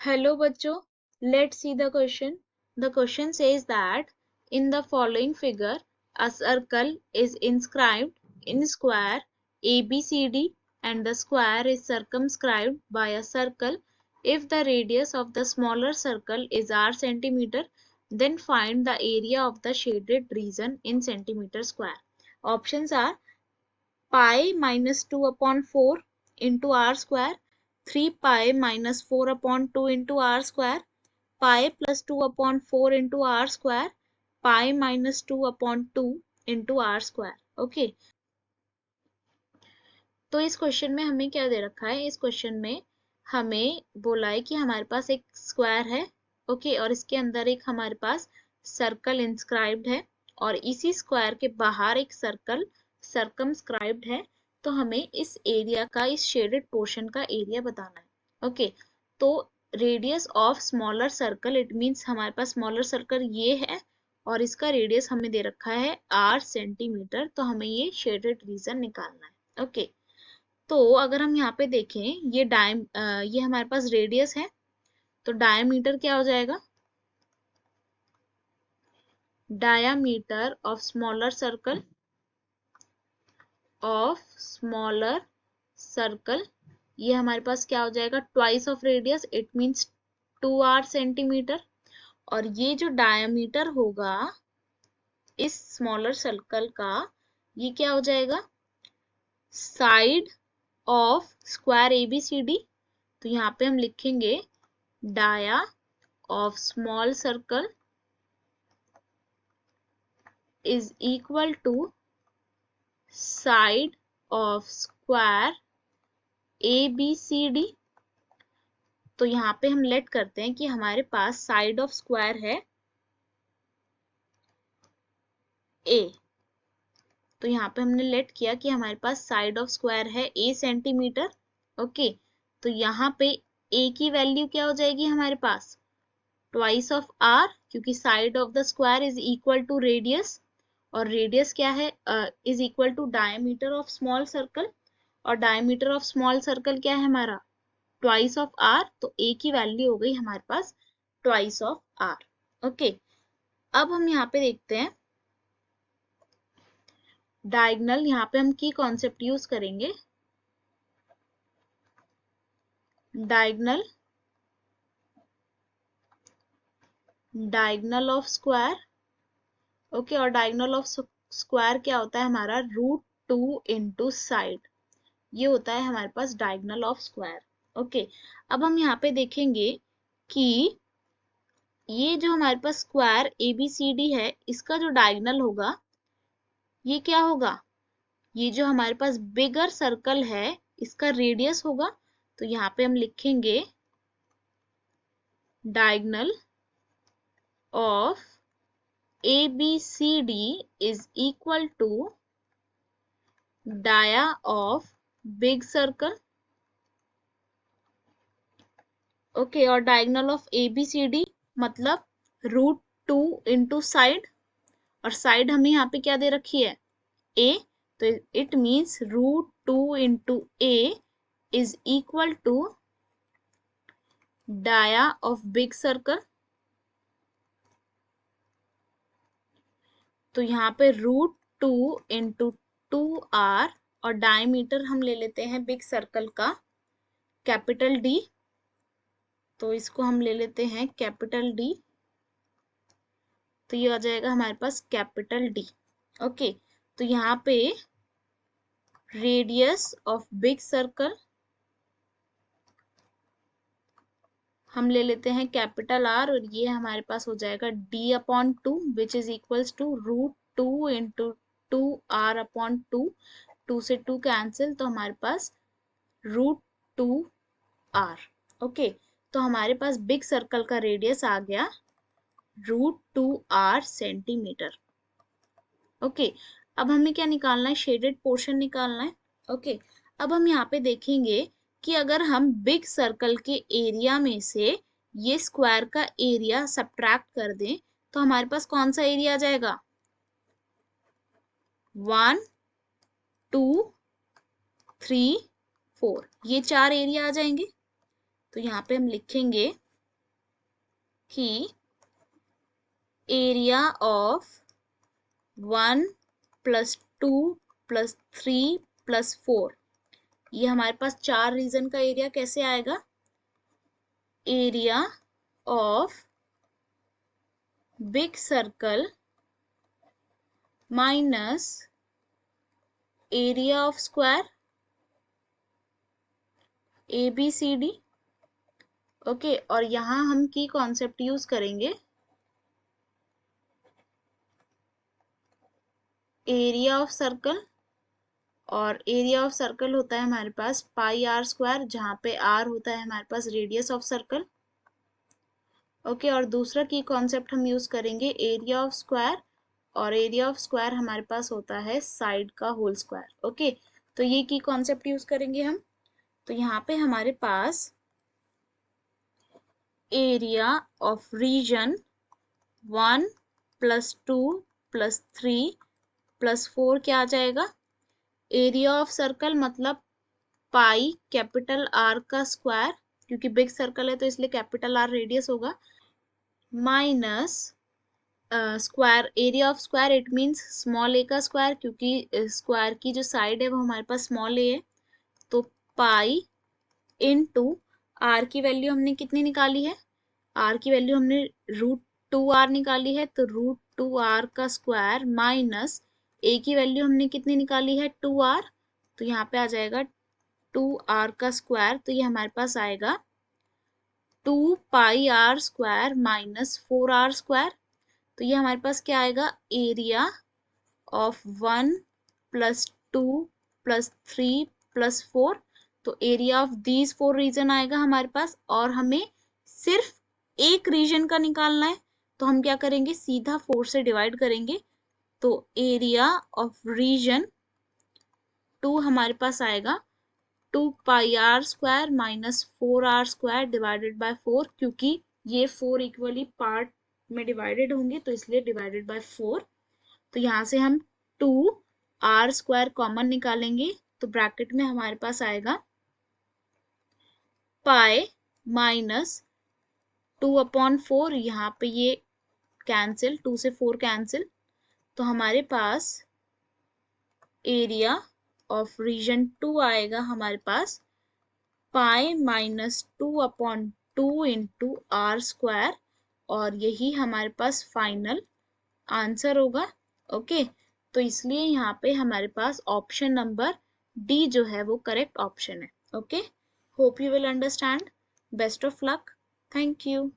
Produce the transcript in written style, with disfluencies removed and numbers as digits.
Hello बच्चों, let's see the question. The question says that in the following figure, a circle is inscribed in square ABCD and the square is circumscribed by a circle. If the radius of the smaller circle is r centimeter, then find the area of the shaded region in centimeter square. Options are pi minus 2 upon 4 into r square, 3 pi minus 4 upon 2 into r square, pi plus 2 upon 4 into r square, pi minus 2 upon 2 into r square. Okay, तो इस question में हमें क्या दे रखा है? इस question में हमें बोला है कि हमारे पास एक स्क्वायर है, ओके, और इसके अंदर एक हमारे पास सर्कल इंस्क्राइब्ड है और इसी स्क्वायर के बाहर एक सर्कल सर्कमस्क्राइब्ड है। तो हमें इस एरिया का, इस शेडेड पोर्शन का एरिया बताना है। ओके, तो radius of smaller circle, it means हमारे पास स्मॉलर सर्कल ये है और इसका रेडियस हमें दे रखा है r सेंटीमीटर। तो हमें ये शेडेड रीजन निकालना है। ओके, तो अगर हम यहाँ पे देखें, ये हमारे पास रेडियस है, तो डायमीटर क्या हो जाएगा? डायमीटर ऑफ स्मॉलर सर्कल, ये हमारे पास क्या हो जाएगा? Twice of radius, it means 2r centimetre. और ये जो डायमीटर होगा इस स्मॉलर सर्कल का, ये क्या हो जाएगा? Side of square ABCD। तो यहाँ पे हम लिखेंगे dia of small circle is equal to side of square ABCD। तो यहाँ पे हम लेट करते हैं कि हमारे पास साइड ऑफ स्क्वायर है A। तो यहाँ पे हमने लेट किया कि हमारे पास साइड ऑफ स्क्वायर है A सेंटीमीटर। ओके, तो यहाँ पे A की वैल्यू क्या हो जाएगी हमारे पास? ट्वाइस ऑफ R, क्योंकि side of the square is equal to radius, और रेडियस क्या है? Is equal to diameter of small circle, और डायमीटर ऑफ स्मॉल सर्कल क्या है हमारा? Twice of R। तो A की वैल्यू हो गई हमारे पास ट्वाइस ऑफ R। ओके, अब हम यहाँ पे देखते हैं डायगनल। यहाँ पे हम की कॉन्सेप्ट यूज करेंगे, डायगनल ऑफ स्क्वायर। ओके, और डायगनल ऑफ स्क्वायर क्या होता है हमारा? रूट 2 इंटू साइड, ये होता है हमारे पास डायगनल ऑफ स्क्वायर। ओके, अब हम यहाँ पे देखेंगे कि ये जो हमारे पास स्क्वायर ABCD है, इसका जो डायगनल होगा ये क्या होगा? ये जो हमारे पास बिगर सर्कल है इसका रेडियस होगा। तो यहाँ पे हम लिखेंगे diagonal of ABCD is equal to dia of big circle. Okay, और डायगनल ऑफ ABCD मतलब रूट 2 इंटू साइड, और साइड हमें यहाँ पे क्या दे रखी है? A। तो it means root 2 into A is equal to dia of big circle. तो यहाँ पे रूट 2 इंटू 2r, और डायमीटर हम ले लेते हैं बिग सर्कल का कैपिटल D। तो इसको हम ले लेते हैं कैपिटल D। तो ये आ जाएगा हमारे पास कैपिटल D। ओके, तो यहाँ पे रेडियस ऑफ बिग सर्कल हम ले लेते हैं कैपिटल R, और ये हमारे पास हो जाएगा D upon 2 which is equals to root 2 into 2r upon 2। 2 से 2 कैंसिल, तो हमारे पास रूट 2r। ओके, तो हमारे पास बिग सर्कल का रेडियस आ गया रूट 2r सेंटीमीटर। ओके, अब हमें क्या निकालना है? शेडेड पोर्शन निकालना है। ओके, अब हम यहाँ पे देखेंगे कि अगर हम बिग सर्कल के एरिया में से ये स्क्वायर का एरिया सब्ट्रैक्ट कर दें तो हमारे पास कौन सा एरिया आ जाएगा? 1 2 3 4, ये 4 एरिया आ जाएंगे। तो यहाँ पे हम लिखेंगे कि एरिया ऑफ 1 + 2 + 3 + 4, ये हमारे पास 4 रीजन का एरिया कैसे आएगा? Area of big circle minus area of square ABCD। Okay, और यहाँ हम की कॉन्सेप्ट यूज करेंगे एरिया ऑफ सर्कल, और एरिया ऑफ सर्कल होता है हमारे पास πr², जहाँ पे r होता है हमारे पास रेडियस ऑफ सर्कल। ओके, और दूसरा की कॉन्सेप्ट हम यूज करेंगे एरिया ऑफ स्क्वायर, और एरिया ऑफ स्क्वायर हमारे पास होता है साइड का होल स्क्वायर। ओके, तो ये की कॉन्सेप्ट यूज करेंगे हम। तो यहाँ पे हमारे पास एरिया ऑफ रीजन 1 + 2 + 3 + 4 क्या आ जाएगा? एरिया ऑफ सर्कल मतलब पाई कैपिटल R का स्क्वायर, क्योंकि बिग सर्कल है तो इसलिए कैपिटल R रेडियस होगा, minus square area of square, it means small a का स्क्वायर, क्योंकि स्क्वायर की जो साइड है वो हमारे पास स्मॉल a है। तो पाई इनटू R की वैल्यू हमने कितनी निकाली है? R की वैल्यू हमने √2r निकाली है, तो √2r का स्क्वायर माइनस a की वैल्यू हमने कितनी निकाली है? 2r, तो यहाँ पे आ जाएगा 2r का स्क्वायर, तो ये हमारे पास आएगा 2πr² माइनस 4r²। तो ये हमारे पास क्या आएगा? Area of 1 + 2 + 3 + 4। तो एरिया ऑफ दीज 4 रीजन आएगा हमारे पास, और हमें सिर्फ एक रीजन का निकालना है, तो हम क्या करेंगे? सीधा 4 से डिवाइड करेंगे। तो एरिया ऑफ रीजन 2 हमारे पास आएगा 2πr² minus 4r² divided by 4, क्योंकि ये 4 इक्वली पार्ट में डिवाइडेड होंगे तो इसलिए डिवाइडेड बाय 4। तो यहाँ से हम 2r² कॉमन निकालेंगे, तो ब्रैकेट में हमारे पास आएगा पाई माइनस 2/4, यहाँ पे ये कैंसिल, 2 से 4 कैंसिल, तो हमारे पास एरिया ऑफ रीजन 2 आएगा हमारे पास पाई माइनस 2/2 इंटू r², और यही हमारे पास फाइनल आंसर होगा। ओके, तो इसलिए यहाँ पे हमारे पास ऑप्शन नंबर डी जो है वो करेक्ट ऑप्शन है। Okay, hope you will understand. Best of luck, thank you.